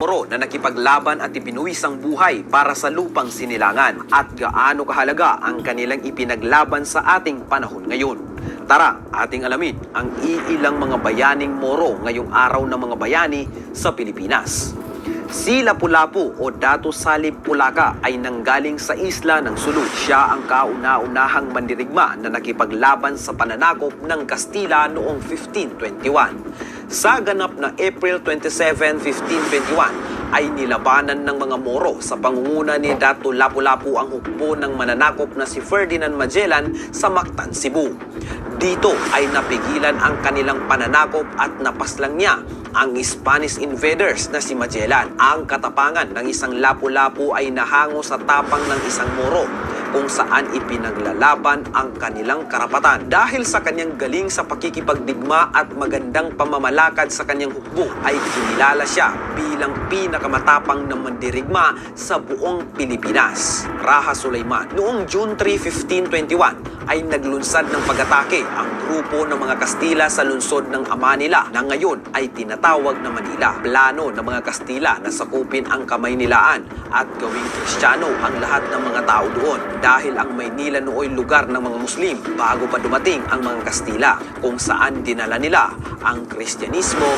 Moro na nakipaglaban at ipinuwis ang buhay para sa lupang sinilangan at gaano kahalaga ang kanilang ipinaglaban sa ating panahon ngayon. Tara, ating alamin ang iilang mga bayaning Moro ngayong araw ng mga bayani sa Pilipinas. Si Lapu-Lapu o Dato' Salib Pulaca ay nanggaling sa isla ng Sulu. Siya ang kauna-unahang mandirigma na nakipaglaban sa pananakop ng Kastila noong 1521. Sa ganap na April 27, 1521 ay nilabanan ng mga Moro sa pangunguna ni Dato' Lapu-Lapu ang hukbo ng mananakop na si Ferdinand Magellan sa Mactan, Cebu. Dito ay napigilan ang kanilang pananakop at napaslang niya ang Spanish invaders na si Magellan. Ang katapangan ng isang Lapu-Lapu ay nahango sa tapang ng isang Moro kung saan ipinaglalaban ang kanilang karapatan. Dahil sa kanyang galing sa pakikipagdigma at magandang pamamalakad sa kanyang hukbo, ay kinilala siya bilang pinakamatapang na mandirigma sa buong Pilipinas. Raha Sulaiman. Noong June 3, 1521 ay naglunsad ng pag-atake ang grupo ng mga Kastila sa lungsod ng ama nila na ngayon ay tinatawag na Manila. Plano ng mga Kastila na sakupin ang Kamaynilaan at gawing Kristiyano ang lahat ng mga tao doon dahil ang Maynila nooy lugar ng mga Muslim bago pa dumating ang mga Kastila kung saan dinala nila ang Kristyanismo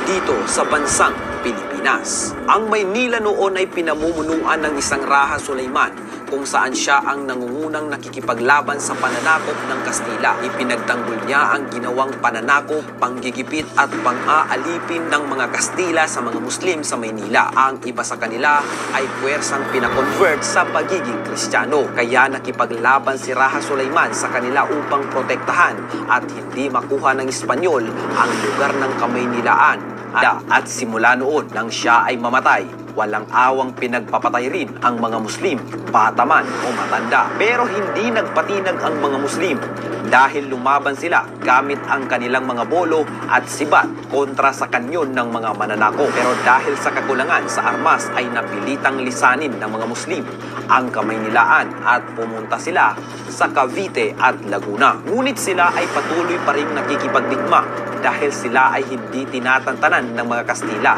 dito sa bansang Pilipinas. Ang Maynila noon ay pinamumunuan ng isang Raha Sulaiman kung saan siya ang nangungunang nakikipaglaban sa pananakop ng Kastila. Ipinagtanggol niya ang ginawang pananakop, panggigipit at pang-aalipin ng mga Kastila sa mga Muslim sa Maynila. Ang iba sa kanila ay puwersang pinakonvert sa pagiging Kristiyano. Kaya nakipaglaban si Raha Sulaiman sa kanila upang protektahan at hindi makuha ng Espanyol ang lugar ng Kamaynilaan. At simula noon nang siya ay mamatay, walang awang pinagpapatay rin ang mga Muslim, bata man o matanda. Pero hindi nagpatinag ang mga Muslim dahil lumaban sila gamit ang kanilang mga bolo at sibat kontra sa kanyon ng mga mananako. Pero dahil sa kakulangan sa armas ay napilitang lisanin ng mga Muslim ang Kamaynilaan at pumunta sila sa Cavite at Laguna. Ngunit sila ay patuloy pa rin nakikipagdigma dahil sila ay hindi tinatantanan ng mga Kastila.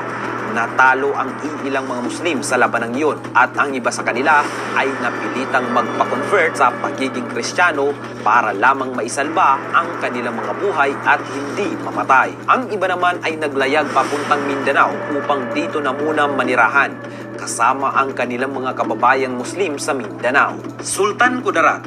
Natalo ang iilang mga Muslim sa labanang iyon at ang iba sa kanila ay napilitang magpa-convert sa pagiging Kristiyano para lamang maisalba ang kanilang mga buhay at hindi mamatay. Ang iba naman ay naglayag papuntang Mindanao upang dito na muna manirahan kasama ang kanilang mga kababayang Muslim sa Mindanao. Sultan Kudarat.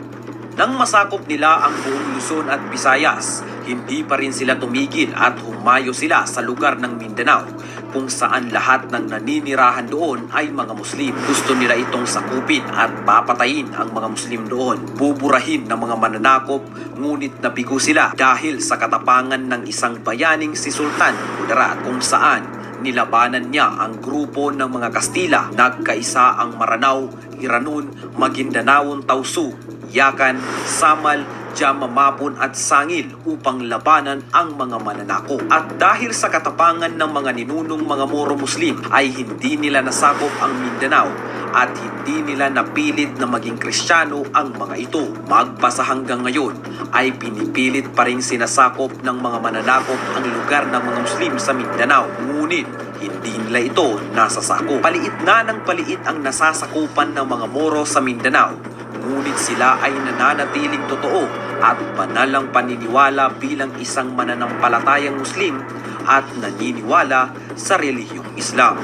Nang masakop nila ang buong Luzon at Visayas, hindi pa rin sila tumigil at humayo sila sa lugar ng Mindanao kung saan lahat ng naninirahan doon ay mga Muslim. Gusto nila itong sakupin at papatayin ang mga Muslim doon. Buburahin ng mga mananakop, ngunit nabigo sila dahil sa katapangan ng isang bayaning si Sultan Kudarat kung saan nilabanan niya ang grupo ng mga Kastila. Nagkaisa ang Maranao, Iranon, Maguindanaon, Tausu, Yakan, Samal, Jamamapon at Sangil upang labanan ang mga mananako. At dahil sa katapangan ng mga ninunong mga Moro Muslim ay hindi nila nasakop ang Mindanao at hindi nila napilit na maging Kristiyano ang mga ito. Magpasa hanggang ngayon ay pinipilit pa rin sinasakop ng mga mananakop ang lugar ng mga Muslim sa Mindanao. Ngunit hindi nila ito nasasakop. Paliit na ng paliit ang nasasakupan ng mga Moro sa Mindanao. Ngunit sila ay nananatiling totoo at banalang paniniwala bilang isang mananampalatayang Muslim at naniniwala sa relihiyong Islam.